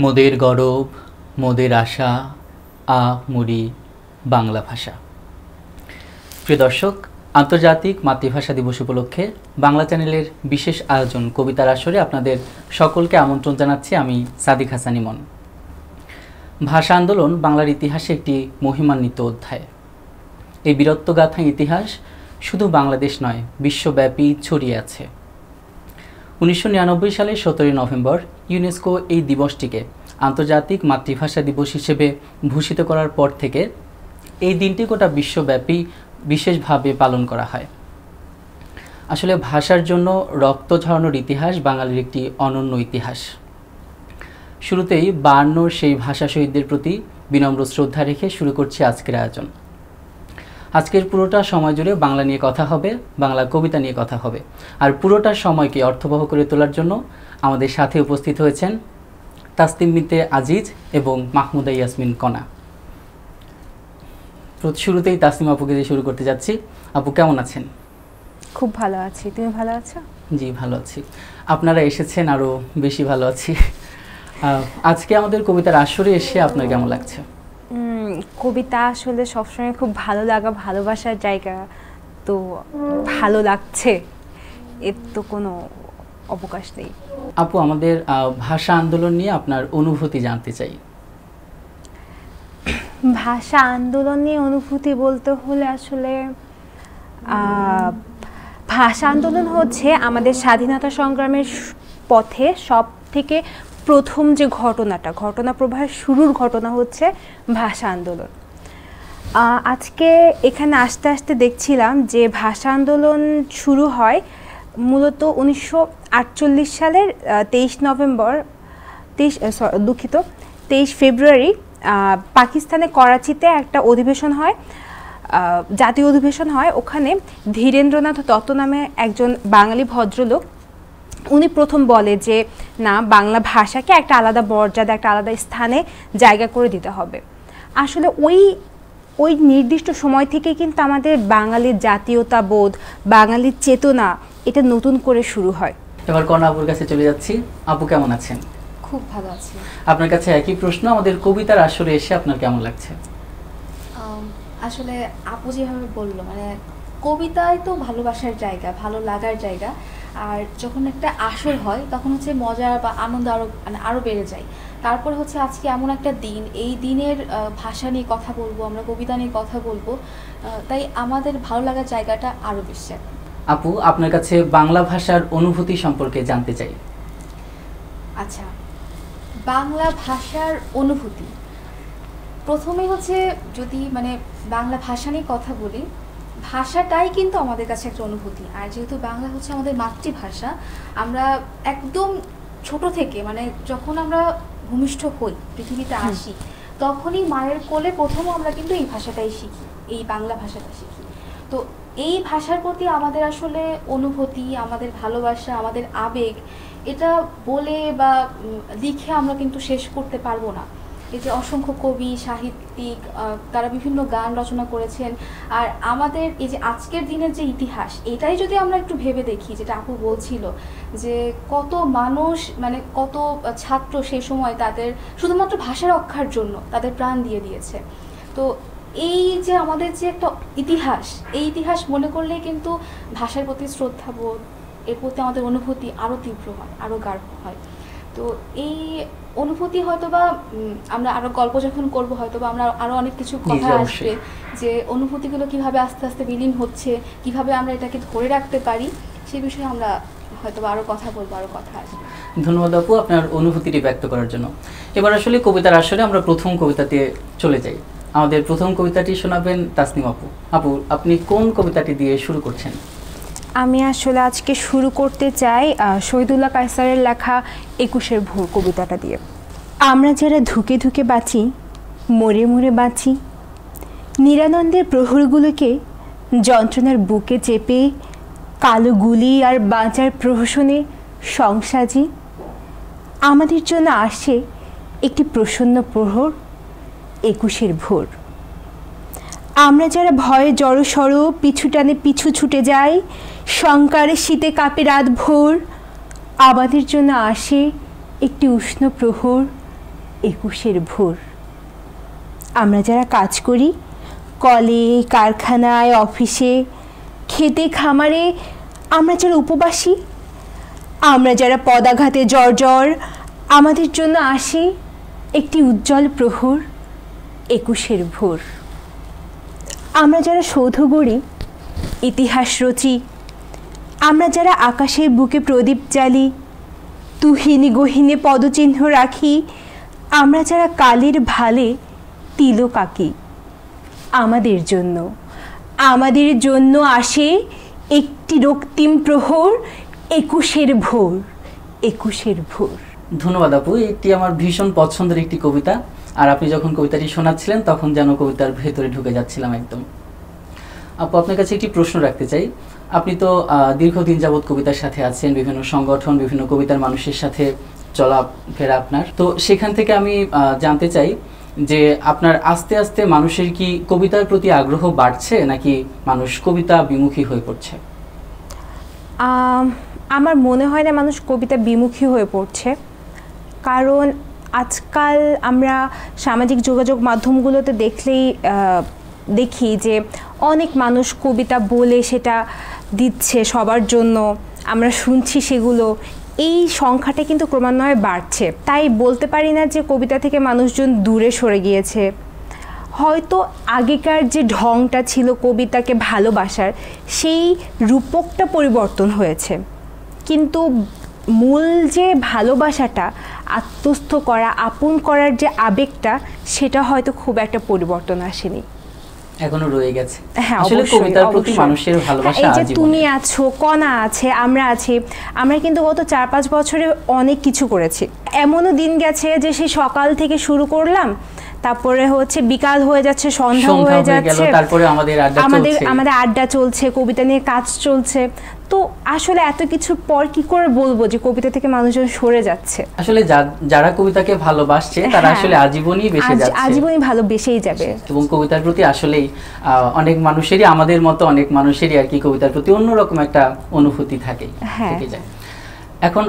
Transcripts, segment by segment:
মোদের গরব মোদের আশা মুড়ি বাংলা ভাষা। প্রিয় দর্শক, আন্তর্জাতিক মাতৃভাষা দিবস উপলক্ষে বাংলা চ্যানেলের বিশেষ আয়োজন কবিতার আসরে আপনাদের সকলকে আমন্ত্রণ জানাচ্ছি। আমি সাদিক হাসান ইমন। ভাষা আন্দোলন বাংলার ইতিহাসে একটি মহিমান্বিত অধ্যায়। এই বীরত্বগাথা ইতিহাস শুধু বাংলাদেশ নয়, বিশ্বব্যাপী ছড়িয়ে আছে। 1999 সালের 17 নভেম্বর ইউনেস্কো এই দিবসটিকে আন্তর্জাতিক মাতৃভাষা দিবস হিসেবে ভূষিত করার পর থেকে এই দিনটি গোটা বিশ্বব্যাপী বিশেষভাবে পালন করা হয়। আসলে ভাষার জন্য রক্ত ঝরানোর ইতিহাস বাঙালির একটি অনন্য ইতিহাস। শুরুতেই 52 সেই ভাষা শহীদদের প্রতি বিনম্র শ্রদ্ধা রেখে শুরু করছি আজকের আয়োজন। আজকের পুরোটা সময় জুড়ে বাংলা নিয়ে কথা হবে, বাংলা কবিতা নিয়ে কথা হবে। আর পুরোটা সময়কে অর্থবহ করে তোলার জন্য আমাদের সাথে উপস্থিত হয়েছেন তাসনিম বিনতে আজিজ এবং মাহমুদা ইয়াসমিন কণা। শুরুতেই তাসনিম আপুকে দিয়ে শুরু করতে যাচ্ছি। আপু কেমন আছেন? খুব ভালো আছি, তুমি ভালো আছো? জি ভালো আছি। আপনারা এসেছেন, আরও বেশি ভালো আছি। আজকে আমাদের কবিতার আসরে এসে আপনার কেমন লাগছে? কবিতা আসলে সবসময় খুব ভালো লাগা, ভালোবাসার জায়গা, তো ভালো লাগছে, এর তো কোনো অবকাশ নেই। আপু, আমাদের ভাষা আন্দোলন নিয়ে আপনার অনুভূতি জানতে চাই। ভাষা আন্দোলন নিয়ে অনুভূতি বলতে হলে আসলে ভাষা আন্দোলন হচ্ছে আমাদের স্বাধীনতা সংগ্রামের পথে সব থেকে প্রথম যে ঘটনা প্রবাহের শুরুর ঘটনা হচ্ছে ভাষা আন্দোলন। আজকে এখানে আস্তে আস্তে দেখছিলাম যে ভাষা আন্দোলন শুরু হয় মূলত 1948 সালের 23 ফেব্রুয়ারি পাকিস্তানে করাচিতে একটা অধিবেশন হয়, জাতীয় অধিবেশন হয়। ওখানে ধীরেন্দ্রনাথ দত্ত নামে একজন বাঙালি ভদ্রলোক, উনি প্রথম বলে যে না, বাংলা ভাষাকে একটা আলাদা মর্যাদা, একটা আলাদা স্থানে জায়গা করে দিতে হবে। আসলে ওই নির্দিষ্ট সময় থেকে কিন্তু আমাদের বাঙালির জাতীয়তাবোধ, বাঙালির চেতনা এটা নতুন করে শুরু হয়। এবার কণা আপুর কাছে চলে যাচ্ছি। আপু কেমন আছেন? খুব ভালো আছি। আপনার কাছে একই প্রশ্ন, আমাদের কবিতার আসরে এসে আপনার কেমন লাগছে? আসলে আপু যেভাবে বললো, মানে কবিতায় তো ভালোবাসার জায়গা, ভালো লাগার জায়গা, আর যখন একটা আসর হয় তখন হচ্ছে মজা বা আনন্দ আরো বেড়ে যায়। তারপর হচ্ছে আজকে এমন একটা দিন, এই দিনের ভাষা নিয়ে কথা বলবো, আমরা কবিতা নিয়ে কথা বলবো, তাই আমাদের ভালো লাগার জায়গাটা আরো বেশি। আপু, আপনার কাছে বাংলা ভাষার অনুভূতি সম্পর্কে জানতে চাই। আচ্ছা, বাংলা ভাষার অনুভূতি প্রথমেই হচ্ছে, যদি মানে বাংলা ভাষা নিয়ে কথা বলি, ভাষাটাই কিন্তু আমাদের কাছে একটা অনুভূতি। আর যেহেতু বাংলা হচ্ছে আমাদের মাতৃভাষা, আমরা একদম ছোট থেকে, মানে যখন আমরা ভূমিষ্ঠ হই, পৃথিবীতে আসি, তখনই মায়ের কোলে প্রথম আমরা কিন্তু এই ভাষাটাই শিখি, এই বাংলা ভাষাটা শিখি। তো এই ভাষার প্রতি আমাদের আসলে অনুভূতি, আমাদের ভালোবাসা, আমাদের আবেগ, এটা বলে বা লিখে আমরা কিন্তু শেষ করতে পারবো না। এই যে অসংখ্য কবি, সাহিত্যিক, তারা বিভিন্ন গান রচনা করেছেন। আর আমাদের এই যে আজকের দিনের যে ইতিহাস, এটাই যদি আমরা একটু ভেবে দেখি, যেটা আপু বলছিল যে কত মানুষ, মানে কত ছাত্র সে সময় তাদের শুধুমাত্র ভাষা রক্ষার জন্য তাদের প্রাণ দিয়ে দিয়েছে। তো এই যে আমাদের যে একটা ইতিহাস, এই ইতিহাস মনে করলে কিন্তু ভাষার প্রতি শ্রদ্ধাবোধ, এর প্রতি আমাদের অনুভূতি আরও তীব্র হয়, আরও গাঢ় হয়। তো এই অনুভূতি হয়তোবা আমরা আরো গল্প যখন করব, হয়তোবা আমরা আরো অনেক কিছু কথা আসবে, যে অনুভূতিগুলো কিভাবে আস্তে আস্তে বিলীন হচ্ছে, কিভাবে আমরা এটাকে ধরে রাখতে পারি, সেই বিষয়ে আমরা হয়তোবা আরো কথা বলবো, আরো কথা আসবে। ধন্যবাদ আপু আপনার অনুভূতিটি ব্যক্ত করার জন্য। এবার আসলে কবিতার আসরে আমরা প্রথম কবিতাতে চলে যাই। আমাদের প্রথম কবিতাটি শোনাবেন তাসনিম আপু। আপু, আপনি কোন কবিতাটি দিয়ে শুরু করছেন? আমি আসলে আজকে শুরু করতে চাই শহীদুল্লাহ কায়সারের লেখা 21 ভোর কবিতাটা দিয়ে। আমরা যারা ধুকে ধুকে বাঁচি, মরে মরে বাঁচি, নিরানন্দের প্রহরগুলোকে যন্ত্রণার বুকে চেপে কালো গুলি আর বাঁচার প্রহসনে সংসাজি, আমাদের জন্য আসে একটি প্রসন্ন প্রহর 21 ভোর। আমরা যারা ভয়ে জড়সড় পিছু টানে পিছু ছুটে যাই, শঙ্কারে শীতে কাঁপে রাত ভোর, আমাদের জন্য আসে একটি উষ্ণ প্রহর একুশের ভোর। আমরা যারা কাজ করি কলে, কারখানায়, অফিসে, খেতে খামারে, আমরা যারা উপবাসী, আমরা যারা পদাঘাতে জর্জর, আমাদের জন্য আসে একটি উজ্জ্বল প্রহর, একুশের ভোর। আমরা যারা সৌধ গড়ি, ইতিহাস রচি, আমরা যারা আকাশের বুকে প্রদীপ জ্বালি, তুহিনে গহিনে পদচিহ্ন রাখি, আমরা যারা কালের ভালে তিলক আঁকি, আমাদের জন্য আসে একটি রক্তিম প্রহর, একুশের ভোর, একুশের ভোর। ধন্যবাদ আপু, এটি আমার ভীষণ পছন্দের একটি কবিতা। আর আপনি যখন কবিতাটি শোনাচ্ছিলেন তখন যেন কবিতার ভেতরে ঢুকে যাচ্ছিলাম একদম। আপু, আপনার কাছে একটি প্রশ্ন রাখতে চাই। আপনি তো দীর্ঘদিন যাবৎ কবিতার সাথে আছেন, বিভিন্ন সংগঠন, বিভিন্ন কবিতার মানুষের সাথে চলাফেরা আপনার, তো সেখান থেকে আমি জানতে চাই যে আপনার আস্তে আস্তে মানুষের কি কবিতার প্রতি আগ্রহ বাড়ছে নাকি মানুষ কবিতা বিমুখী হয়ে পড়ছে? আমার মনে হয় না মানুষ কবিতা বিমুখী হয়ে পড়ছে, কারণ আজকাল আমরা সামাজিক যোগাযোগ মাধ্যমগুলোতে দেখি যে অনেক মানুষ কবিতা বলে সেটা দিচ্ছে সবার জন্য, আমরা শুনছি সেগুলো। এই সংখ্যাটা কিন্তু ক্রমান্বয়ে বাড়ছে। তাই বলতে পারি না যে কবিতা থেকে মানুষজন দূরে সরে গিয়েছে। হয়তো আগেকার যে ঢংটা ছিল কবিতাকে ভালোবাসার, সেই রূপকটা পরিবর্তন হয়েছে, কিন্তু মূল যে ভালোবাসাটা, আত্মস্থ করা, আপন করার যে আবেগটা, সেটা হয়তো খুব একটা পরিবর্তন আসেনি, এখনো রয়ে গেছে। হ্যাঁ, আসলে কবিতার প্রতি মানুষের ভালোবাসা, এই যে তুমি আছো, কণা আছে, আমরা আছি, আমরা কিন্তু গত ৪-৫ বছরে অনেক কিছু করেছি। এমনও দিন গেছে যে সেই সকাল থেকে শুরু করলাম, তারপরে হচ্ছে বিকাল হয়ে যাচ্ছে, সন্ধ্যা হয়ে যাচ্ছে, তারপরে আমাদের আড্ডা চলছে, কবিতা নিয়ে কাজ চলছে। তো আসলে এত কিছুর পর কি করে বলবো যে কবিতা থেকে মানুষজন সরে যাচ্ছে? আসলে যারা কবিতাকে ভালোবাসছে তারা আসলে আজীবনই বেঁচে যাচ্ছে, আজীবনই ভালোবেসেই যাবে। এবং কবিতার প্রতি আসলেই অনেক মানুষেরই, আমাদের মতো অনেক মানুষেরই আর কি কবিতার প্রতি অন্যরকম একটা অনুভূতি থাকে, থেকে যায়। এখন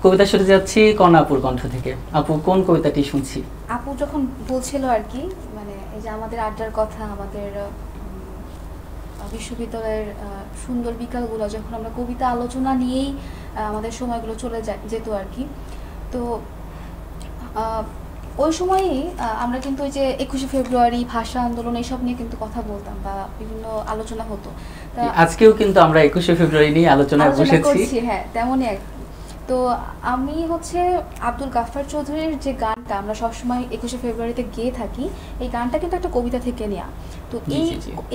কবিতা শুরু যাচ্ছি কণাপুর কণ্ঠ থেকে। আপু, কোন কবিতাটি শুনছি? আপু যখন বলছিল আর কি, মানে এই যে আমাদের আড্ডার কথা, আমাদের বিশ্ববিদ্যালয়ের সুন্দর বিকালগুলো, যখন আমরা কবিতা আলোচনা নিয়েই আমাদের সময়গুলো চলে যেত আর কি। তো ওই সময়েই আমরা কিন্তু ওই যে ২১শে ফেব্রুয়ারি, ভাষা আন্দোলন, এইসব নিয়ে কিন্তু কথা বলতাম বা বিভিন্ন আলোচনা হতো। আজকেও কিন্তু আমরা ২১শে ফেব্রুয়ারি নিয়ে আলোচনা করছি। হ্যাঁ, তেমনই আর কি। তো আমি হচ্ছে আব্দুল গাফফার চৌধুরীর যে গানটা আমরা সবসময় ২১শে ফেব্রুয়ারিতে গেয়ে থাকি, এই গানটা কিন্তু একটা কবিতা থেকে নেওয়া। তো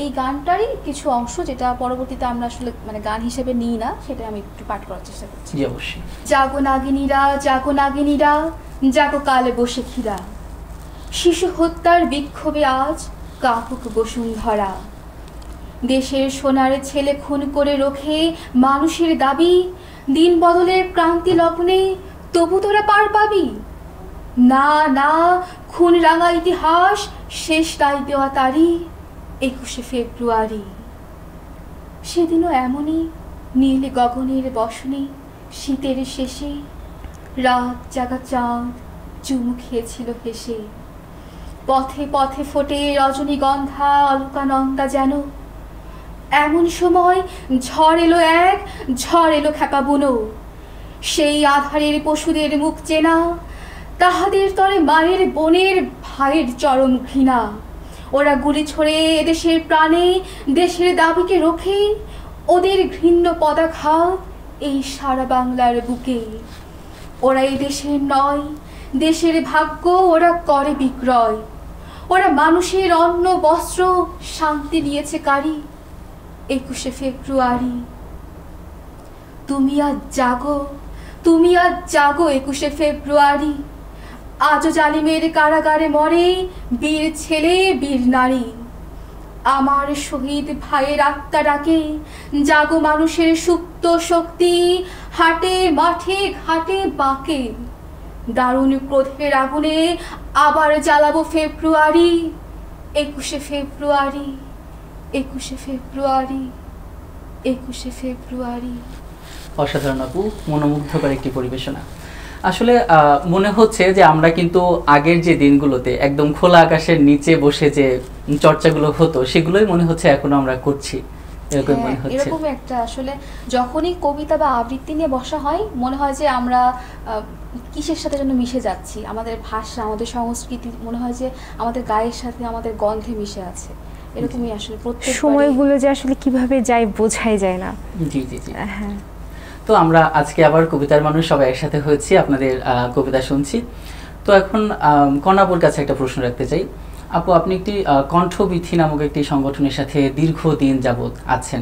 এই গানটারই কিছু অংশ, যেটা পরবর্তীতে আমরা আসলে মানে গান হিসেবে নিই না, সেটা আমি একটু পাঠ করার চেষ্টা করছি। জি, অবশ্যই। জাগো নাগিনীরা, জাগো নাগিনীরা, জাগো কালে বসে খিরা, শিশু হত্যার বিক্ষোভে আজ কাঁপুক বসুন্ধরা। দেশের সোনার ছেলে খুন করে রোখে মানুষের দাবি, দিন বদলের ক্রান্তি লগ্নে তবু তোরা পার পাবি না। না, খুন রাঙা ইতিহাস শেষ রায় দেওয়া তারি ২১শে ফেব্রুয়ারি। সেদিনও এমনই নীল গগনের বসনে শীতের শেষে রাত জাগা চাঁদ চুমু খেয়েছিল হেসে। পথে পথে ফোটে রজনীগন্ধা অলকানন্দা যেন। এমন সময় ঝড় এলো খেপা বুনো। সেই আধারের পশুদের মুখ চেনা, তাহাদের তরে মায়ের বোনের ভাইয়ের চরম ঘৃণা। ওরা গুলি ছড়ে এদেশের প্রাণে, দেশের দাবিকে রোখে। ওদের ঘৃণ্য পদাঘাত এই সারা বাংলার বুকে। ওরা এই দেশের নয়, দেশের ভাগ্য ওরা করে বিক্রয়। ওরা মানুষের অন্ন বস্ত্র শান্তি নিয়েছে কারি ২১শে ফেব্রুয়ারি। তুমি আজ জাগো, তুমি আজ জাগো ২১শে ফেব্রুয়ারি। আজও জালিমের কারাগারে মরে বীর ছেলে বীর নারী। আমার শহীদ ভাইয়ের আত্মা ডাকে, জাগো মানুষের সুপ্ত শক্তি। হাটে মাঠে ঘাটে বাঁকে দারুণ ক্রোধের আগুনে আবার জ্বালাবো ফেব্রুয়ারি ২১শে ফেব্রুয়ারি ২১শে ফেব্রুয়ারি ২১শে ফেব্রুয়ারি। অসাধারণ আপু, মনোমুগ্ধকর একটি পরিবেশনা। আসলে মনে হচ্ছে যে আমরা কিন্তু আগের যে দিনগুলোতে একদম খোলা আকাশের নিচে বসে যে চর্চাগুলো হতো সেগুলোই মনে হচ্ছে এখনো আমরা করছি, এরকম মনে হচ্ছে। এরকম একটা আসলে যখনই কবিতা বা আবৃত্তি নিয়ে বসা হয় মনে হয় যে আমরা কিসের সাথে যেন মিশে যাচ্ছি, আমাদের ভাষা আমাদের সংস্কৃতি মনে হয় যে আমাদের গায়ের সাথে আমাদের গন্ধে মিশে আছে। এরকমই আসলে প্রত্যেক সময়গুলো যে আসলে কিভাবে যায় বোঝাই যায় না। জি জি জি। হ্যাঁ, তো আমরা আজকে আবার কবিতার মানুষ সবাই একসাথে হয়েছি, আপনাদের কবিতা শুনছি। তো এখন কণাপুর কাছে একটা প্রশ্ন রাখতে চাই। আপু, আপনি একটি কণ্ঠবিথি নামক একটি সংগঠনের সাথে দীর্ঘদিন যাবৎ আছেন।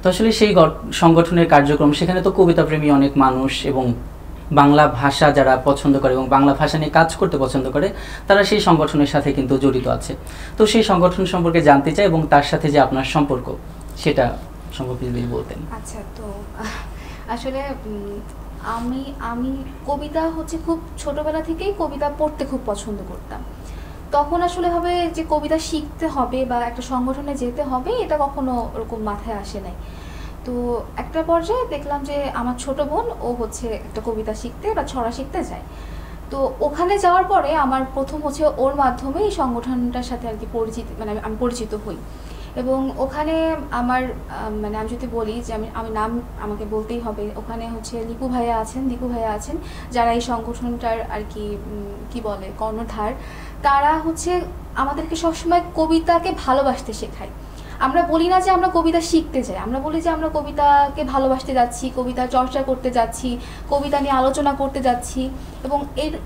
তো আসলে সেই সংগঠনের কার্যক্রম, সেখানে তো কবিতাপ্রেমী অনেক মানুষ এবং বাংলা ভাষা যারা পছন্দ করে এবং বাংলা ভাষা নিয়ে কাজ করতে পছন্দ করে তারা সেই সংগঠনের সাথে কিন্তু জড়িত আছে। তো সেই সংগঠন সম্পর্কে জানতে চাই এবং তার সাথে যে আপনার সম্পর্ক সেটা সম্পর্কে যদি বলতেন। আচ্ছা, তো আসলে আমি কবিতা হচ্ছে খুব ছোটবেলা থেকেই কবিতা পড়তে খুব পছন্দ করতাম। তখন আসলে হবে যে কবিতা শিখতে হবে বা একটা সংগঠনে যেতে হবে এটা কখনো ওরকম মাথায় আসে নাই। তো একটা পর্যায়ে দেখলাম যে আমার ছোট বোন ও হচ্ছে একটা কবিতা শিখতে বা ছড়া শিখতে যায়। তো ওখানে যাওয়ার পরে আমার প্রথম হচ্ছে ওর মাধ্যমে এই সংগঠনটার সাথে আর কি আমি পরিচিত হই। এবং ওখানে আমার মানে আমি যদি বলি যে আমি নাম আমাকে বলতেই হবে, ওখানে হচ্ছে দীপু ভাইয়া আছেন যারা এই সংগঠনটার আর কি বলে কর্ণধার। তারা হচ্ছে আমাদেরকে সবসময় কবিতাকে ভালোবাসতে শেখায়। আমরা বলি না যে আমরা কবিতা শিখতে যাই, আমরা বলি যে আমরা কবিতাকে ভালোবাসতে যাচ্ছি, কবিতা চর্চা করতে যাচ্ছি, কবিতা নিয়ে আলোচনা করতে যাচ্ছি। এবং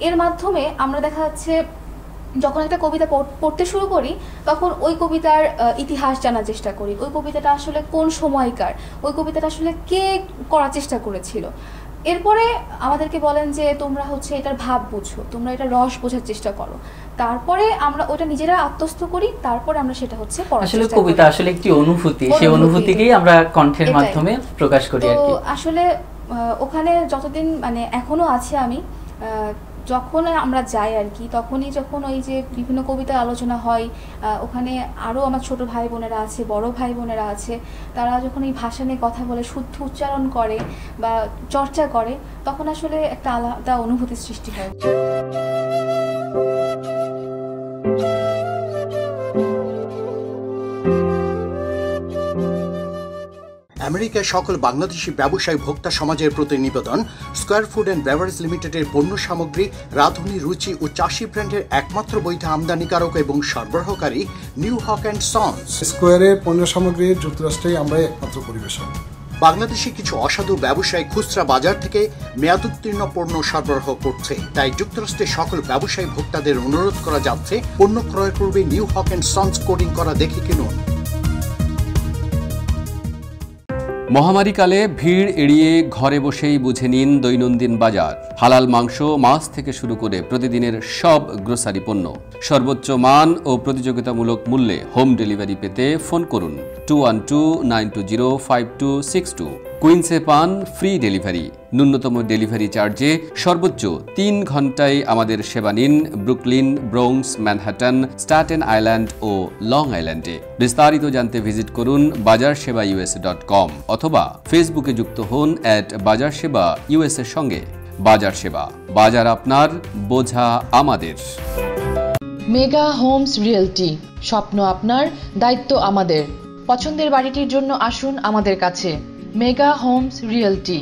এর মাধ্যমে আমরা দেখা যাচ্ছে যখন একটা কবিতা পড়তে শুরু করি তখন ওই কবিতার ইতিহাস জানার চেষ্টা করি, ওই কবিতাটা আসলে কোন সময়কার, ওই কবিতাটা আসলে কে করার চেষ্টা করেছিল। এরপরে আমাদেরকে বলেন যে তোমরা হচ্ছে এটার ভাব বুঝো, তোমরা এটা রস বোঝার চেষ্টা করো। তারপরে আমরা ওটা নিজেরা আত্মস্থ করি, তারপরে আমরা সেটা হচ্ছে পড়ার চেষ্টা করি। আসলে কবিতা আসলে একটি অনুভূতি, সেই অনুভূতিকেই আমরা কণ্ঠের মাধ্যমে প্রকাশ করি আর কি। তো আসলে ওখানে যতদিন মানে এখনো আছে আমি, যখন আমরা যাই আর কি, তখনই যখন ওই যে বিভিন্ন কবিতা আলোচনা হয়, ওখানে আরও আমার ছোট ভাই বোনেরা আছে, বড় ভাই বোনেরা আছে, তারা যখন এই ভাষা নিয়ে কথা বলে, শুদ্ধ উচ্চারণ করে বা চর্চা করে, তখন আসলে একটা আলাদা অনুভূতির সৃষ্টি হয়। আমেরিকায় সকল বাংলাদেশি ব্যবসায়ী ভোক্তা সমাজের প্রতি নিবেদন, স্কয়ার ফুড অ্যান্ড বেভারেজ লিমিটেডের পণ্য সামগ্রী রাঁধুনি রুচি ও চাষি ব্র্যান্ডের একমাত্র বৈধ আমদানিকারক এবং সরবরাহকারী নিউ হক অ্যান্ড সন্স। স্কয়ারের পণ্য সামগ্রী যুক্তরাষ্ট্রেই আমরা একমাত্র পরিবেশক। বাংলাদেশি কিছু অসাধু ব্যবসায়ী খুচরা বাজার থেকে মেয়াদোত্তীর্ণ পণ্য সরবরাহ করছে, তাই যুক্তরাষ্ট্রের সকল ব্যবসায়ী ভোক্তাদের অনুরোধ করা যাচ্ছে পণ্য ক্রয়ের পূর্বে new Haque and sons coding করা দেখে কিনুন। মহামারীকালে ভিড় এড়িয়ে ঘরে বসেই বুঝে নিন দৈনন্দিন বাজার। হালাল মাংস, মাছ থেকে শুরু করে প্রতিদিনের সব গ্রোসারি পণ্য সর্বোচ্চ মান ও প্রতিযোগিতামূলক মূল্যে হোম ডেলিভারি পেতে ফোন করুন 2129205262। কুইন্সে পান ফ্রি ডেলিভারি, ন্যূনতম ডেলিভারি চার্জে সর্বোচ্চ 3 ঘন্টায় আমাদের সেবা নিন Brooklyn, Bronx, Manhattan, Staten Island ও লং আইল্যান্ডে। বিস্তারিত জানতে ভিজিট করুন bajarsheba.us.com অথবা ফেসবুকে যুক্ত হন @bajarsheba.us এর সঙ্গে। বাজার সেবা, বাজার আপনার, বোঝা আমাদের। মেগা হোমস রিয়েলটি, স্বপ্ন আপনার, দায়িত্ব আমাদের। পছন্দের বাড়িটির জন্য আসুন আমাদের কাছে। Mega homes realty,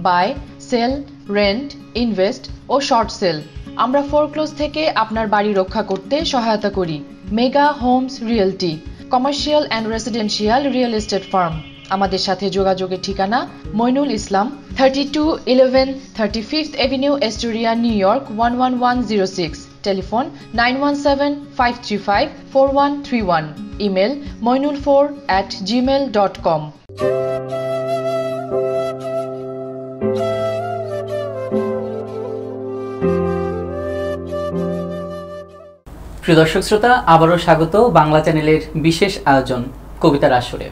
buy, sell, rent, invest ও শর্ট সেল। আমরা ফোরক্লোজ থেকে আপনার বাড়ি রক্ষা করতে সহায়তা করি। Mega homes realty, commercial and residential real estate firm. আমাদের সাথে যোগাযোগের ঠিকানা Moinul Islam, 3211 35th Avenue, Astoria, New York 11106। Telephone 9175354131। Email moinul4@gmail.com। প্রিয় দর্শক শ্রোতা, আবারও স্বাগত বাংলা চ্যানেলের বিশেষ আয়োজন কবিতার আসরে।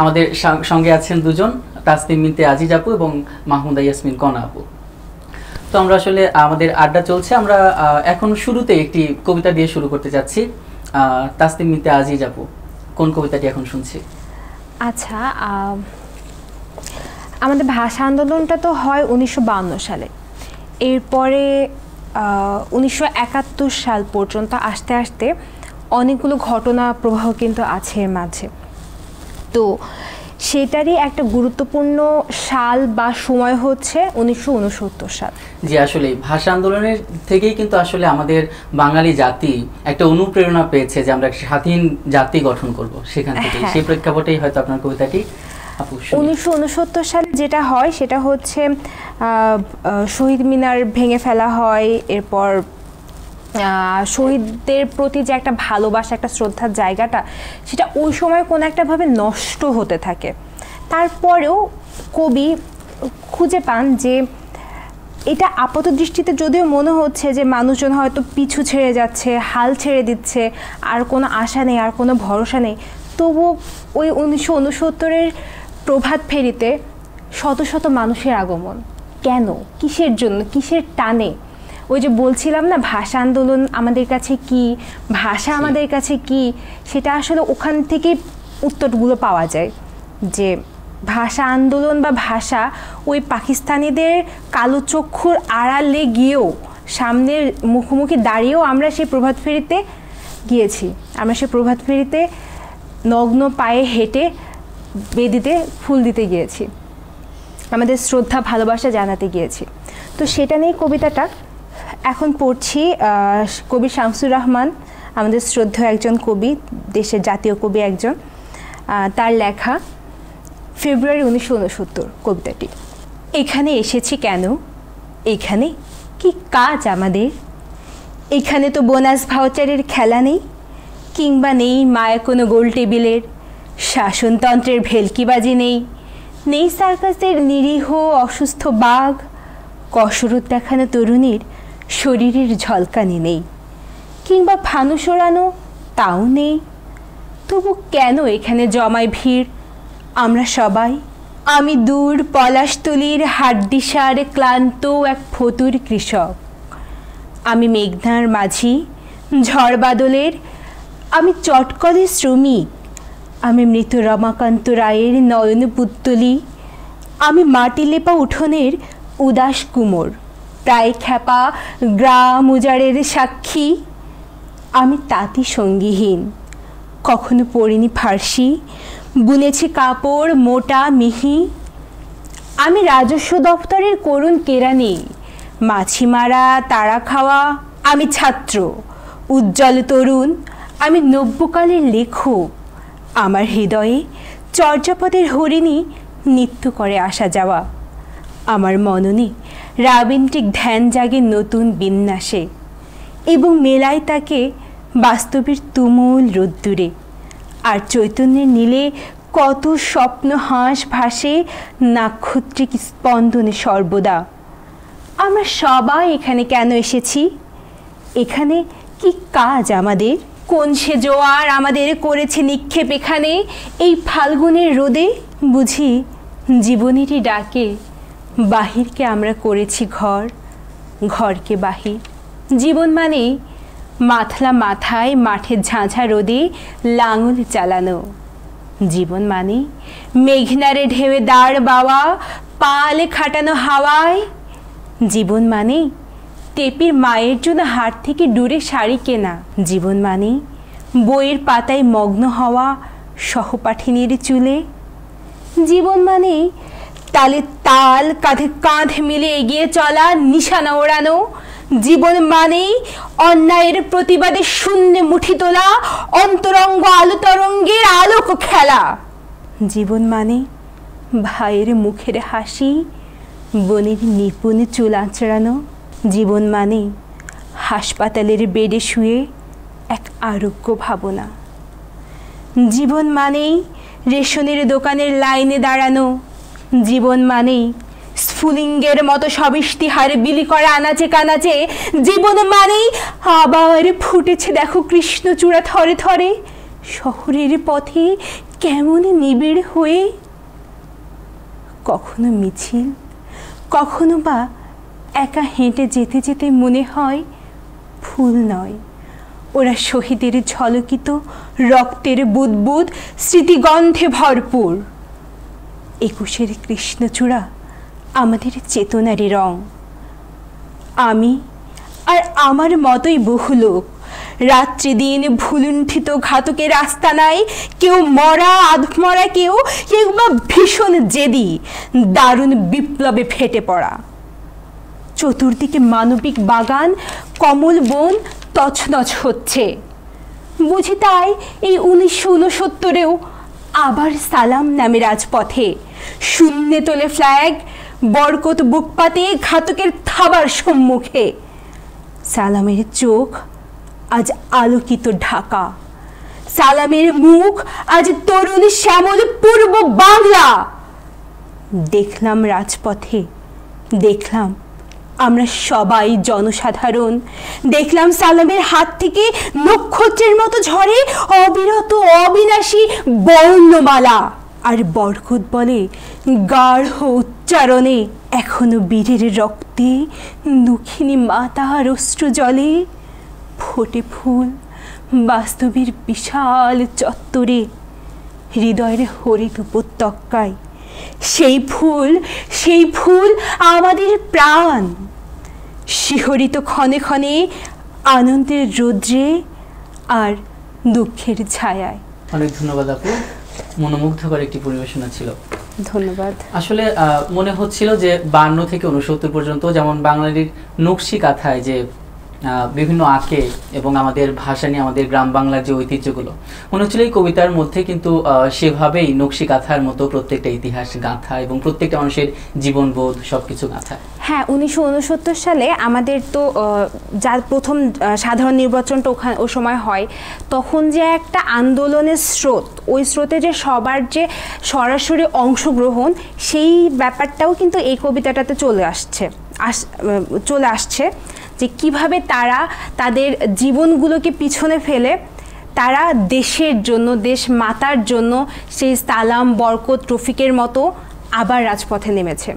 আমাদের সঙ্গে আছেন দুজন, তাসনিম মিনতে আজিজ আপু এবং মাহমুদা ইয়াসমিন কণা আপু। তো আমরা আসলে আমাদের আড্ডা চলছে। আমরা এখন শুরুতে একটি কবিতা দিয়ে শুরু করতে যাচ্ছি। তাসনিম মিনতে আজিজ আপু, কোন কবিতাটি এখন শুনছি? আচ্ছা, আমাদের ভাষা আন্দোলনটা তো হয় 1952 সালে। এরপরে 1971 সাল পর্যন্ত আস্তে আস্তে অনেকগুলো ঘটনা প্রবাহ কিন্তু আছে এর মাঝে। তো সেটারই একটা গুরুত্বপূর্ণ সাল বা সময় হচ্ছে 1969 সাল। জি, আসলে ভাষা আন্দোলনের থেকেই কিন্তু আসলে আমাদের বাঙালি জাতি একটা অনুপ্রেরণা পেয়েছে যে আমরা একটা স্বাধীন জাতি গঠন করব, সেখান থেকে সেই প্রেক্ষাপটেই হয়তো আপনার কবিতাটি। 1969 সালে যেটা হয় সেটা হচ্ছে শহীদ মিনার ভেঙে ফেলা হয়, এরপর শহীদদের প্রতি যে একটা ভালোবাসা, একটা শ্রদ্ধার জায়গাটা, সেটা ওই সময় কোনো একটাভাবে নষ্ট হতে থাকে। তারপরেও কবি খুঁজে পান যে এটা আপাত দৃষ্টিতে যদিও মনে হচ্ছে যে মানুষজন হয়তো পিছু ছেড়ে যাচ্ছে, হাল ছেড়ে দিচ্ছে, আর কোনো আশা নেই, আর কোনো ভরসা নেই, তবু ওই 1969-এর প্রভাত ফেরিতে শত শত মানুষের আগমন। কেন, কিসের জন্য, কিসের টানে? ওই যে বলছিলাম না, ভাষা আন্দোলন আমাদের কাছে কি, ভাষা আমাদের কাছে কি, সেটা আসলে ওখান থেকেই উত্তরগুলো পাওয়া যায়। যে ভাষা আন্দোলন বা ভাষা ওই পাকিস্তানিদের কালো চক্ষুর আড়ালে গিয়েও, সামনের মুখোমুখি দাঁড়িয়েও আমরা সেই প্রভাত ফেরিতে গিয়েছি। আমরা সেই প্রভাত ফেরিতে নগ্ন পায়ে হেঁটে বেদিতে ফুল দিতে গিয়েছি, আমাদের শ্রদ্ধা ভালোবাসা জানাতে গিয়েছি। তো সেটা নিয়ে কবিতাটা এখন পড়ছি। কবি শামসুর রহমান, আমাদের শ্রদ্ধেয় একজন কবি, দেশের জাতীয় কবি একজন, তার লেখা ফেব্রুয়ারি 1969 কবিতাটি। এখানে এসেছি কেন, এখানে কি কাজ আমাদের, এখানে তো বোনাস ভাউচারের খেলা নেই, কিংবা নেই মায়া কোনো গোল টেবিলের, শাসনতন্ত্রের ভেলকিবাজি নেই, নেই সার্কাসের নিরীহ অসুস্থ বাঘ, কসরত দেখানো তরুণীর শরীরের ঝলকানি নেই, কিংবা ফানুস ওড়ানো তাও নেই। তবু কেন এখানে জমায় ভিড় আমরা সবাই? আমি দূর পলাশতলির হাড্ডিসার ক্লান্ত এক ফতুর কৃষক, আমি মেঘনার মাঝি ঝড় বাদলের, আমি চটকলে শ্রমিক, আমি মৃত রমাকান্ত রায়ের নয়ন পুত্তলি, আমি মাটি লেপা উঠোনের উদাস কুমোর, প্রায় খ্যাপা গ্রাম উজাড়ের সাক্ষী, আমি তাঁতি সঙ্গীহীন, কখনো পড়িনি ফার্সি, বুনেছি কাপড় মোটা মিহি, আমি রাজস্ব দপ্তরের করুণ কেরানি, মাছি মারা তারা খাওয়া, আমি ছাত্র উজ্জ্বল তরুণ, আমি নব্যকালের লেখক, আমার হৃদয়ে চর্যাপদের হরিণী নৃত্য করে আসা যাওয়া, আমার মননে রাবীন্দ্রিক ধ্যান জাগে নতুন বিন্যাসে, এবং মেলায় তাকে বাস্তবের তুমুল রোদ্দুরে, আর চৈতন্যের নীলে কত স্বপ্ন হাঁস ভাসে নাক্ষত্রিক স্পন্দনে সর্বদা। আমরা সবাই এখানে কেন এসেছি, এখানে কি কাজ আমাদের, কোন সে জোয়ার আমাদের করেছে নিক্ষেপ এখানে এই ফাল্গুনের রোদে, বুঝি জীবনেরই ডাকে বাহিরকে আমরা করেছি ঘর, ঘরকে বাহির। জীবন মানে মাথলা মাথায় মাঠের ঝাঁঝা রোদে লাঙল চালানো, জীবন মানে মেঘনারে ঢেউয়ে দাঁড় বাওয়া পালে খাটানো হাওয়ায়, জীবন মানে টেপির মায়ের জন্য হাট থেকে দূরে শাড়ি কেনা, জীবন মানে বইয়ের পাতায় মগ্ন হওয়া সহপাঠিনীর চুলে, জীবন মানে তালে তাল কাঁধে কাঁধ মিলে এগিয়ে চলা নিশানা ওড়ানো, জীবন মানেই অন্যায়ের প্রতিবাদে শূন্যে মুঠি তোলা অন্তরঙ্গ আলো তরঙ্গের আলোক খেলা, জীবন মানে ভাইয়ের মুখের হাসি বোনের নিপুণ চুল আঁচড়ানো, জীবন মানে হাসপাতালের বেডে শুয়ে এক আরোগ্য ভাবনা, জীবন মানেই রেশনের দোকানের লাইনে দাঁড়ানো, জীবন মানেই স্ফুলিঙ্গের মতো সবিষ্টিহার বিলি করা আনাচে কানাচে, জীবন মানেই আবার ফুটেছে দেখো কৃষ্ণচূড়া থরে থরে শহরের পথে কেমন নিবিড় হয়ে, কখনো মিছিল, কখনো বা একা হেঁটে যেতে যেতে মনে হয় ফুল নয়, ওরা শহীদের ঝলকিত রক্তের বুদবুদ স্মৃতিগন্ধে ভরপুর। 21-এর কৃষ্ণচূড়া আমাদের চেতনারই রং, আমি আর আমার মতোই বহু লোক রাত্রি দিন ভুলুণ্ঠিত ঘাতকের আস্তানায়, কেউ মরা আধমরা, কেউ কেউ বা ভীষণ জেদি দারুণ বিপ্লবে ফেটে পড়া। চতুর্দিকে মানবিক বাগান, কমল বন তছনছ হচ্ছে। বুঝি তাই এই 1969-এও আবার সালাম নামে রাজপথে শূন্যে তোলে ফ্ল্যাগ, বরকত বুক পাতে ঘাতকের থাবার সম্মুখে। সালামের চোখ আজ আলোকিত ঢাকা, সালামের মুখ আজ তরুণ শ্যামল পূর্ব বাংলা। দেখলাম রাজপথে, দেখলাম আমরা সবাই জনসাধারণ, দেখলাম সালামের হাত থেকে নক্ষত্রের মতো ঝরে অবিরত অবিনাশী বর্ণমালা। আর বরকত বলে গাঢ় উচ্চারণে, এখনো বীরের রক্তে দুঃখিনী মাতার অশ্রু জলে ফোটে ফুল বাস্তবের বিশাল চত্বরে, হৃদয়ের হরিত উপত্যকায়। সেই ফুল আমাদের প্রাণ, শিহরিত ক্ষণে ক্ষণে আনন্দের রৌদ্রে আর দুঃখের ছায়ায়। অনেক ধন্যবাদ আপু, মনোমুগ্ধকর একটি পরিবেশনা ছিল। ধন্যবাদ। আসলে মনে হচ্ছিল যে 52 থেকে 69 পর্যন্ত যেমন বাঙালির নকশি কাঁথায় যে বিভিন্ন আঁকে এবং আমাদের ভাষা নিয়ে আমাদের গ্রাম বাংলার যে ঐতিহ্যগুলো, মনে হচ্ছিল এই কবিতার মধ্যে কিন্তু সেভাবেই নকশি কাঁথার মতো প্রত্যেকটা ইতিহাস গাঁথা এবং প্রত্যেকটা মানুষের জীবনবোধ সবকিছু গাঁথা। হ্যাঁ, 1969 সালে আমাদের তো যার প্রথম সাধারণ নির্বাচনটা ওই সময় হয়, তখন যে একটা আন্দোলনের স্রোত, ওই স্রোতে যে সবার যে সরাসরি অংশগ্রহণ, সেই ব্যাপারটাও কিন্তু এই কবিতাটাতে চলে আসছে যে কিভাবে তারা তাদের জীবনগুলোকে পিছনে ফেলে তারা দেশের জন্য, দেশ মাতার জন্য সেই সালাম, বরকত, রফিকের মতো আবার রাজপথে নেমেছে।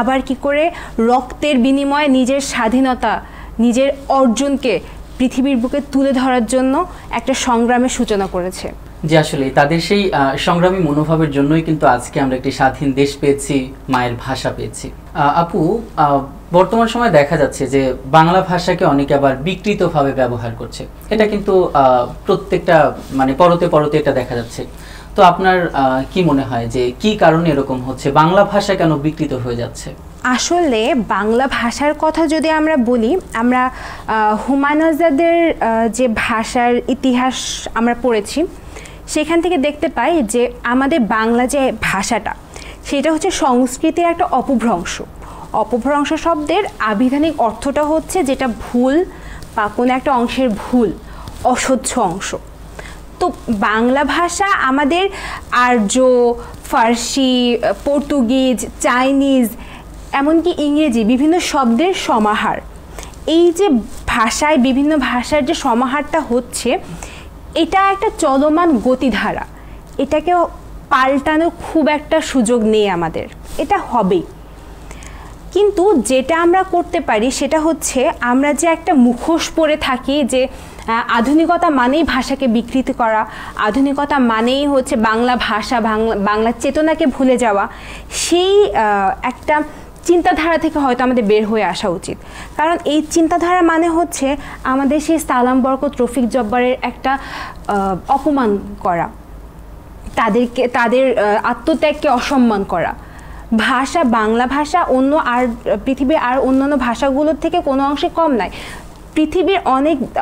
আবার কি করে রক্তের বিনিময়ে নিজের স্বাধীনতা, নিজের অর্জনকে পৃথিবীর বুকে তুলে ধরার জন্য একটা সংগ্রামের সূচনা করেছে। যে আসলে তাদের সেই সংগ্রামী মনোভাবের জন্যই কিন্তু আজকে আমরা একটি স্বাধীন দেশ পেয়েছি, মায়ের ভাষা পেয়েছি। আপু, বর্তমান সময় দেখা যাচ্ছে যে বাংলা ভাষাকে অনেকে আবার বিকৃতভাবে ব্যবহার করছে, এটা কিন্তু প্রত্যেকটা মানে পরতে পরতে এটা দেখা যাচ্ছে। তো আপনার কি মনে হয় যে কি কারণে এরকম হচ্ছে, বাংলা ভাষা কেন বিকৃত হয়ে যাচ্ছে? আসলে বাংলা ভাষার কথা যদি আমরা বলি, আমরা হুমায়ুন আজাদের যে ভাষার ইতিহাস আমরা পড়েছি, সেখান থেকে দেখতে পাই যে আমাদের বাংলা যে ভাষাটা, সেটা হচ্ছে সংস্কৃতির একটা অপভ্রংশ। অপভ্রংশ শব্দের আবিধানিক অর্থটা হচ্ছে যেটা ভুল বা কোনো একটা অংশের ভুল, অস্বচ্ছ অংশ। তো বাংলা ভাষা আমাদের আর্য, ফার্সি, পর্তুগিজ, চাইনিজ, এমনকি ইংরেজি বিভিন্ন শব্দের সমাহার। এই যে ভাষায় বিভিন্ন ভাষার যে সমাহারটা হচ্ছে, এটা একটা চলমান গতিধারা, এটাকে পাল্টানোর খুব একটা সুযোগ নেই আমাদের, এটা হবেই। কিন্তু যেটা আমরা করতে পারি সেটা হচ্ছে আমরা যে একটা মুখোশ পরে থাকি যে আধুনিকতা মানেই ভাষাকে বিকৃত করা, আধুনিকতা মানেই হচ্ছে বাংলা ভাষা, বাংলা চেতনাকে ভুলে যাওয়া, সেই একটা চিন্তাধারা থেকে হয়তো আমাদের বের হয়ে আসা উচিত। কারণ এই চিন্তাধারা মানে হচ্ছে আমাদের সেই সালাম, বরকত, রফিক, জব্বারের একটা অপমান করা, তাদের আত্মত্যাগকে অসম্মান করা। ভাষা, বাংলা ভাষা পৃথিবীর আর অন্যান্য ভাষাগুলোর থেকে কোনো অংশে কম নয়। পৃথিবীর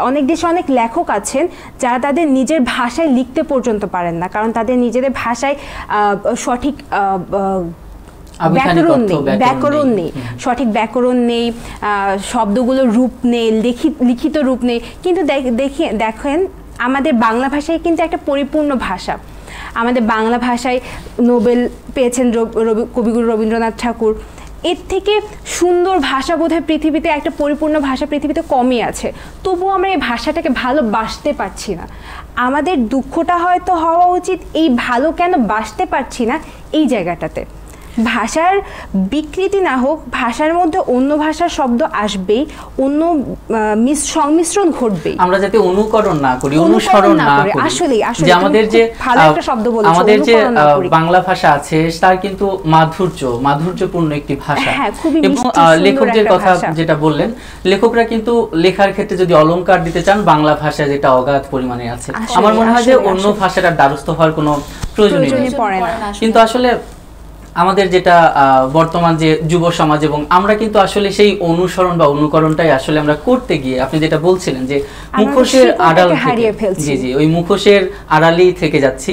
অনেক দেশে অনেক লেখক আছেন যারা তাদের নিজের ভাষায় লিখতে পর্যন্ত পারেন না, কারণ তাদের নিজেদের ভাষায় সঠিক ব্যাকরণ নেই, সঠিক ব্যাকরণ নেই, শব্দগুলোর রূপ নেই, লিখিত রূপ নেই। কিন্তু দেখেন আমাদের বাংলা ভাষায় কিন্তু একটা পরিপূর্ণ ভাষা। আমাদের বাংলা ভাষায় নোবেল পেয়েছেন কবিগুরু রবীন্দ্রনাথ ঠাকুর। এর থেকে সুন্দর ভাষা বোধহয় পৃথিবীতে, একটা পরিপূর্ণ ভাষা পৃথিবীতে কমই আছে। তবুও আমরা এই ভাষাটাকে ভালোবাসতে পারছি না। আমাদের দুঃখটা হয়তো হওয়া উচিত এই ভালো কেন বাসতে পারছি না এই জায়গাটাতে। ভাষার বিকৃতি না হোক, ভাষার মধ্যে অন্য ভাষার শব্দ আসবেই, অন্য সংমিশ্রণ ঘটবেই। আমরা যাতে অনুকরণ না করি, অনুসরণ না করি। আসলে যে আমাদের যে ভালো একটা শব্দ বলেছো, আমাদের যে বাংলা ভাষা আছে তার কিন্তু মাধুর্যপূর্ণ একটি ভাষা। এবং লেখকদের কথা যেটা বললেন, লেখকরা কিন্তু লেখার ক্ষেত্রে যদি অলংকার দিতে চান, বাংলা ভাষা যেটা অগাধ পরিমাণে আছে, আমার মনে হয় যে অন্য ভাষাটার দ্বারস্থ হওয়ার কোনো প্রয়োজনই পড়ে না। কিন্তু আসলে আমাদের যেটা বর্তমান যে যুব সমাজ, এবং আমরা কিন্তু আসলে সেই অনুসরণ বা অনুকরণটাই আসলে আমরা করতে গিয়ে, আপনি যেটা বলছিলেন যে মুখোশের আড়াল থেকে, জি জি, ওই মুখোশের আড়ালেই থেকে যাচ্ছি,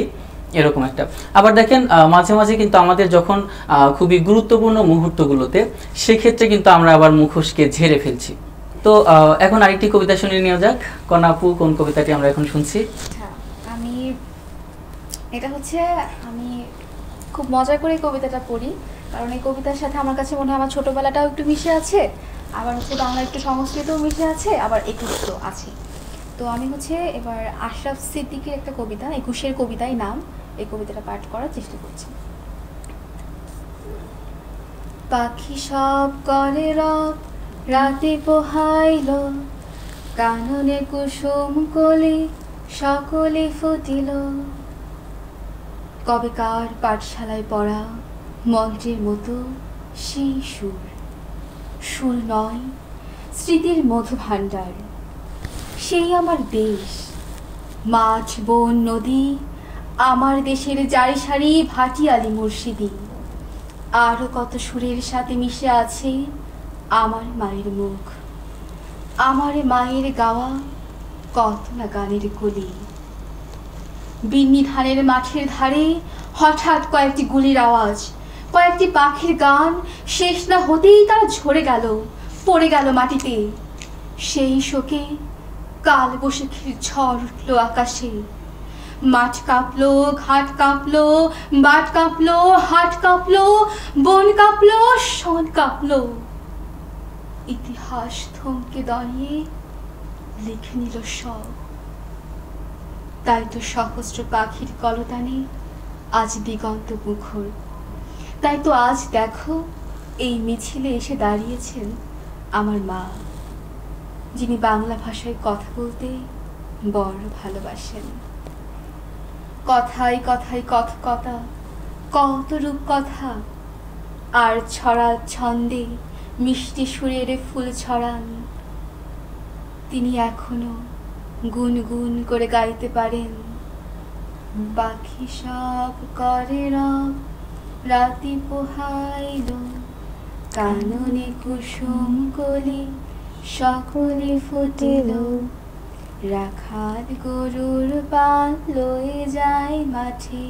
এরকম একটা। আবার দেখেন মাঝে মাঝে কিন্তু আমাদের যখন খুবই গুরুত্বপূর্ণ মুহূর্তগুলোতে, সেক্ষেত্রে কিন্তু আমরা আবার মুখোশকে ঝেড়ে ফেলছি। তো এখন আরেকটি কবিতা শুনে নেওয়া যাক। কনাপু, কোন কবিতাটি আমরা এখন শুনছি? আমি খুব মজা করে কবিতাটা পড়ি, কারণ এই কবিতার সাথে আমার কাছে মনে হয় আমার ছোটবেলাটাও একটু মিশে আছে, আবার বাংলা একটু সংস্কৃতও মিশে আছে, আবার একুশ তো আছে। তো আমি এবার আশরাফ সিদ্দিকীর একটা কবিতা, একুশের কবিতাই নাম, এই কবিতাটা পাঠ করার চেষ্টা করছি। পাখি সব করে রব, রাতে পোহাইল, কাননে কুসুম কলি সকলে ফুটিল। কবেকার পাঠশালায় পড়া মন্ত্রের মতো সেই সুর নয়, স্মৃতির মধু ভাণ্ডার। সেই আমার দেশ, মাঠ বন নদী, আমার দেশের জারি সারি ভাটিয়ালি মুর্শিদি। আরও কত সুরের সাথে মিশে আছে আমার মায়ের মুখ, আমার মায়ের গাওয়া কত না গানের কলি। বিন্নি ধানের মাঠের ধারে হঠাৎ কয়েকটি গুলির আওয়াজ, কয়েকটি পাখির গান, শেষ না হতেই তারা ঝরে গেল, পড়ে গেল মাটিতে। সেই শোকে কাল বৈশাখীর ঝড় উঠল আকাশে। মাঠ কাঁপলো, ঘাট কাঁপলো, বাট কাঁপলো, হাট কাঁপলো, বন কাঁপলো, শন কাঁপলো। ইতিহাস থমকে দাঁড়িয়ে লিখে নিল সব। তাই তো সহস্র পাখির কলতানে আজ দিগন্ত মুখর। তাই তো আজ দেখো এই মিছিলে এসে দাঁড়িয়েছেন আমার মা, যিনি বাংলা ভাষায় কথা বলতে বড় ভালোবাসেন। কথায় কথায় কথকতা, কত রূপ কথা, আর ছড়া ছন্দে মিষ্টি সুরের ফুল ছড়ান। তিনি এখনো গুনগুন করে গাইতে পারেন। পাখি সব করে রব, রাতি পোহাইল, কাননে কুসুম কলি সকলে ফুটিল। রাখাল গরুর পাল লয়ে যায় মাঠে,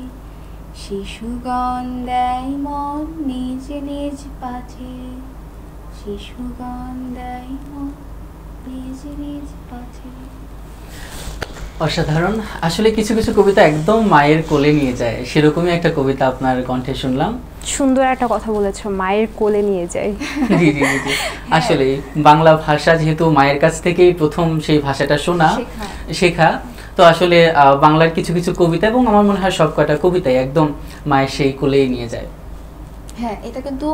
শিশুগণ দেয় মন নিজ নিজ পাঠে। শিশুগণ দেয় মন নিজ নিজ পাঠে। অসাধারণ। আসলে কিছু কিছু কবিতা একদম মায়ের কোলে নিয়ে যায়, সেরকমই একটা কবিতা আপনার কণ্ঠে শুনলাম। সুন্দর একটা কথা বলেছো, মায়ের কোলে নিয়ে যায়। জি জি জি, আসলে বাংলা ভাষা যেহেতু মায়ের কাছ থেকেই প্রথম সেই ভাষাটা শোনা শেখা, তো আসলে বাংলার কিছু কিছু কবিতা, এবং আমার মনে হয় সব কটা কবিতাই একদম মায়ের সেই কোলেই নিয়ে যায়। হ্যাঁ, এটা কিন্তু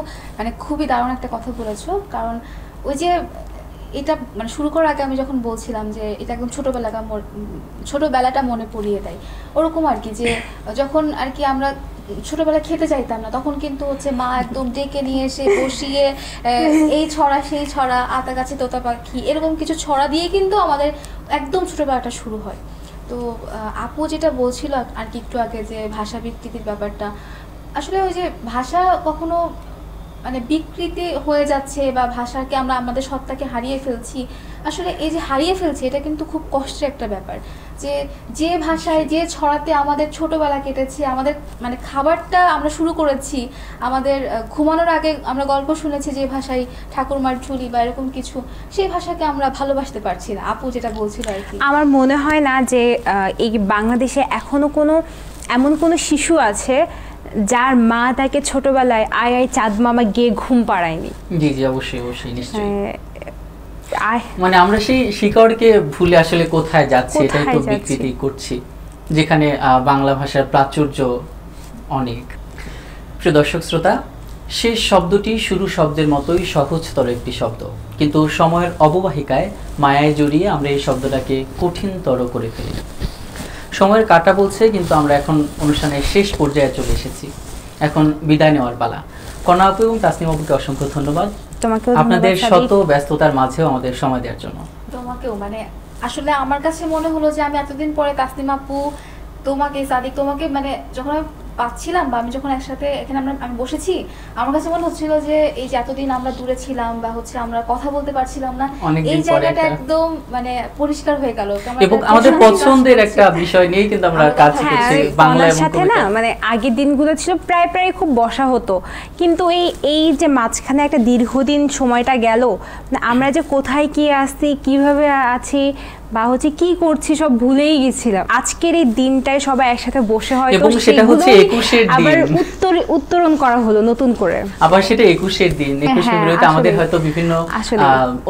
খুবই দারুণ একটা কথা বলেছো, কারণ ওই যে এটা শুরু করার আগে আমি যখন বলছিলাম যে এটা একদম ছোটবেলাটা মনে পড়িয়ে দেয়, ওরকম আর কি। যে যখন আর কি আমরা ছোটবেলায় খেতে চাইতাম না, তখন কিন্তু মা একদম ডেকে নিয়ে এসে বসিয়ে এই ছড়া সেই ছড়া, আতা গাছে তোতা পাখি, এরকম কিছু ছড়া দিয়ে কিন্তু আমাদের একদম ছোটবেলাটা শুরু হয়। তো আপু যেটা বলছিল আর কি একটু আগে, যে ভাষা বিকৃতির ব্যাপারটা, আসলে ওই যে ভাষা কখনো বিকৃতি হয়ে যাচ্ছে বা ভাষাকে আমরা আমাদের সত্তাকে হারিয়ে ফেলছি, আসলে এই যে হারিয়ে ফেলছি এটা কিন্তু খুব কষ্টের একটা ব্যাপার। যে ভাষায় যে ছড়াতে আমাদের ছোটবেলা কেটেছে, আমাদের খাবারটা আমরা শুরু করেছি, আমাদের ঘুমানোর আগে আমরা গল্প শুনেছি যে ভাষায়, ঠাকুরমার ঝুলি বা এরকম কিছু, সেই ভাষাকে আমরা ভালোবাসতে পারছি না। আপু যেটা বলছিল আর কি, আমার মনে হয় না যে এই বাংলাদেশে এখনো এমন কোনো শিশু আছে যার মা তাকে ছোটবেলায় আয় আয় চাঁদ মামা গিয়ে ঘুম পাড়ায়নি। জি জি, অবশ্যই অবশ্যই, নিশ্চয়ই। আমরা সেই শিকড়কে ভুলে আসলে কোথায় যাচ্ছি, এটাই তো বিকৃতি করছি, যেখানে বাংলা ভাষার প্রাচুর্য অনেক। প্রিয় দর্শক শ্রোতা, শেষ শব্দটি শুরু শব্দের মতোই সহজতর একটি শব্দ, কিন্তু সময়ের অববাহিকায় মায়ায় জড়িয়ে আমরা এই শব্দটাকে কঠিনতর করে ফেলি। সময়ের কাঁটা বলছে, কিন্তু আমরা এখন অনুষ্ঠানের শেষ পর্যায়ে চলে এসেছি। এখন বিদায় নেওয়ার পালা। কণা আপু এবং তাসনিম আপুকে অসংখ্য ধন্যবাদ আপনাদের শত ব্যস্ততার মাঝেও আমাদের সময় দেওয়ার জন্য। তোমাকেও, মানে আসলে আমার কাছে মনে হলো যে আমি এতদিন পরে তাসনিম আপু, তোমাকে, সাদিক, তোমাকে মানে যখন আমি পাচ্ছিলাম বা আমি যখন একসাথে এখানে আমি বসেছি, আমার কাছে মনে হচ্ছিল যে এই যে এতদিন আমরা দূরে ছিলাম বা হচ্ছে আমরা কথা বলতে পারছিলাম না, এই জায়গাটা একদম মানে পরিষ্কার হয়ে গেল এবং আমাদের পছন্দের একটা বিষয় নিয়ে কিন্তু আমরা কাজ করছি বাংলা এবং সাথে না। মানে আগের দিনগুলো ছিল প্রায় খুব বসা হতো, কিন্তু এই যে মাঝখানে একটা দীর্ঘদিন সময়টা গেল, আমরা যে কোথায় কি আসছি, কিভাবে আছি বা হচ্ছে কি করছি সব ভুলেই গেছিলাম। আজকের এই দিনটায় সবাই একসাথে বসে হয় এবং সেটা হচ্ছে 21 এর দিন, আবার উত্তরণ করা হলো নতুন করে। আবার সেটা 21 এর দিন। 21 ফেব্রুয়ারিতে আমাদের হয়তো বিভিন্ন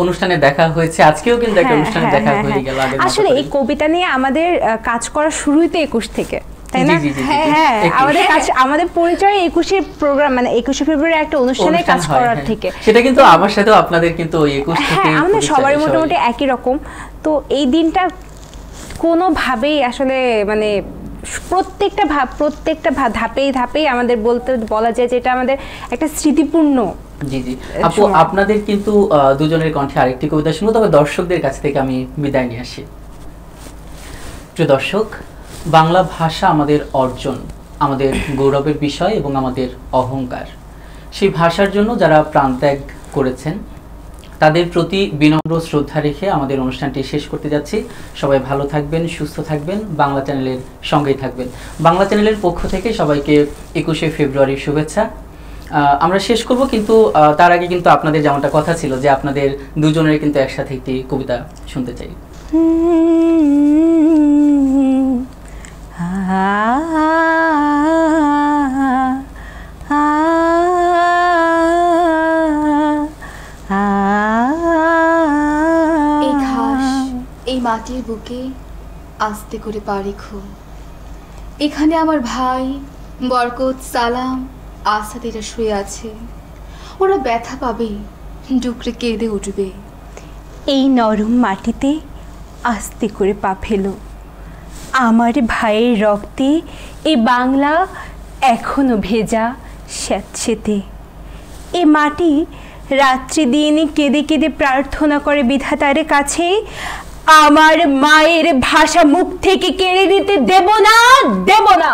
অনুষ্ঠানে দেখা হয়েছে, আজকেও কিন্তু একটা অনুষ্ঠানে দেখা হয়ে গেল। আসলে এই কবিতা নিয়ে আমাদের কাজ করা শুরুই তো 21 থেকে, তাই না? হ্যাঁ, আমাদের পরিচয় 21 প্রোগ্রাম, মানে 21 ফেব্রুয়ারি একটা অনুষ্ঠানে কাজ করার থেকে। সেটা কিন্তু আমার সাথেও আপনাদের কিন্তু 21 থেকে আমাদের সবারই মোটামুটি একই রকম। তো এই দিনটা কোনোভাবেই আসলে মানে প্রত্যেকটা ধাপেই আমাদের বলা যায় যে এটা আমাদের একটা স্মৃতিপূর্ণ। জি জি আপু, আপনাদের কিন্তু দুজনের কণ্ঠে আরেকটি কবিতা শুনবো, তবে দর্শকদের কাছ থেকে আমি বিদায় নিয়ে আসি। প্রিয় দর্শক, বাংলা ভাষা আমাদের অর্জন, আমাদের গৌরবের বিষয় এবং আমাদের অহংকার। সেই ভাষার জন্য যারা প্রাণত্যাগ করেছেন তাদের প্রতি বিনম্র শ্রদ্ধা রেখে আমাদের অনুষ্ঠানটি শেষ করতে যাচ্ছি। সবাই ভালো থাকবেন, সুস্থ থাকবেন, বাংলা চ্যানেলের সঙ্গেই থাকবেন। বাংলা চ্যানেলের পক্ষ থেকে সবাইকে 21শে ফেব্রুয়ারির শুভেচ্ছা। আমরা শেষ করব, কিন্তু তার আগে কিন্তু আপনাদের যেমনটা কথা ছিল যে আপনাদের দুজনের কিন্তু একসাথে একটি কবিতা শুনতে চাই। মাটির বুকে আস্তে করে পা রেখো, এখানে আমার ভাই বরকত, সালাম, আসাদিরা শুয়ে আছে, ওরা ব্যথা পাবে, ডুকরে কেঁদে উঠবে। এই নরম মাটিতে আস্তে করে পা ফেলো, আমার ভাইয়ের রক্তে এই বাংলা এখনো ভেজা স্যাঁতসেঁতে। এ মাটি রাত্রি দিন কেঁদে কেঁদে প্রার্থনা করে বিধাতার কাছে, আমার মায়ের ভাষা মুখ থেকে কেড়ে দিতে দেব না।